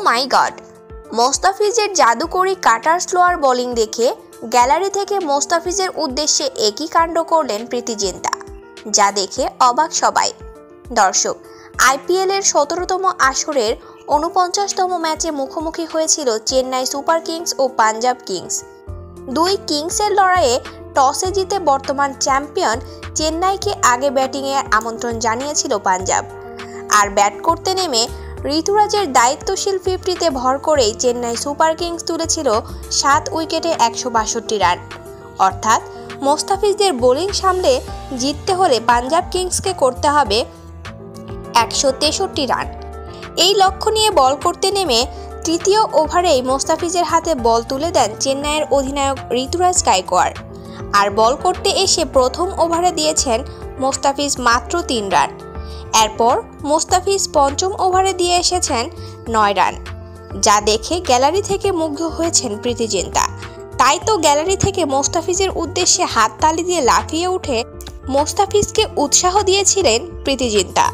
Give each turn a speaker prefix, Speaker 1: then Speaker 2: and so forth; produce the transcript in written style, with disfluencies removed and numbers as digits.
Speaker 1: মাই god, মোস্তাফিজের জাদুকরি কাটার slower bowling দেখে gallery থেকে মোস্তাফিজের উদ্দেশ্যে একই কাণ্ড করলেন প্রীতি জিন্তা, যা দেখে অবাক সবাই। দর্শক, আইপিএলের 17তম আসরের 49তম ম্যাচে মুখোমুখি হয়েছিল চেন্নাই সুপার কিংস ও পাঞ্জাব কিংস। দুই কিংসের লড়াইয়ে টসে জিতে বর্তমান চ্যাম্পিয়ন চেন্নাইকে আগে ব্যাটিংয়ে আমন্ত্রণ জানিয়েছিল পাঞ্জাব। আর ব্যাট করতে নেমে ঋতুরাজের দায়িত্বশীল 50-তে ভর করেই চেন্নাই সুপার কিংস তুলেছিল 7 উইকেটে 162 রান। অর্থাৎ মোস্তাফিজদের বোলিং সামলে জিততে হলে পাঞ্জাব কিংসকে করতে হবে 163 রান। এই লক্ষ্য নিয়ে বল করতে নেমে তৃতীয় ওভারেই মোস্তাফিজের হাতে বল তুলে দেন চেন্নাইয়ের অধিনায়ক ঋতুরাজ গায়কোয়াড়। আর বল করতে এসে প্রথম ওভারে দিয়েছেন মোস্তাফিজ মাত্র 3 রান। এরপর মোস্তাফিজ পঞ্চম ওভারে দিয়ে এসেছেন 9 রান, যা দেখে গ্যালারি থেকে মুগ্ধ হয়েছেন প্রীতি জিন্তা। তাই তো গ্যালারি থেকে মোস্তাফিজের উদ্দেশ্যে হাততালি দিয়ে লাফিয়ে উঠে মোস্তাফিজকে উৎসাহ দিয়েছিলেন প্রীতি জিন্তা।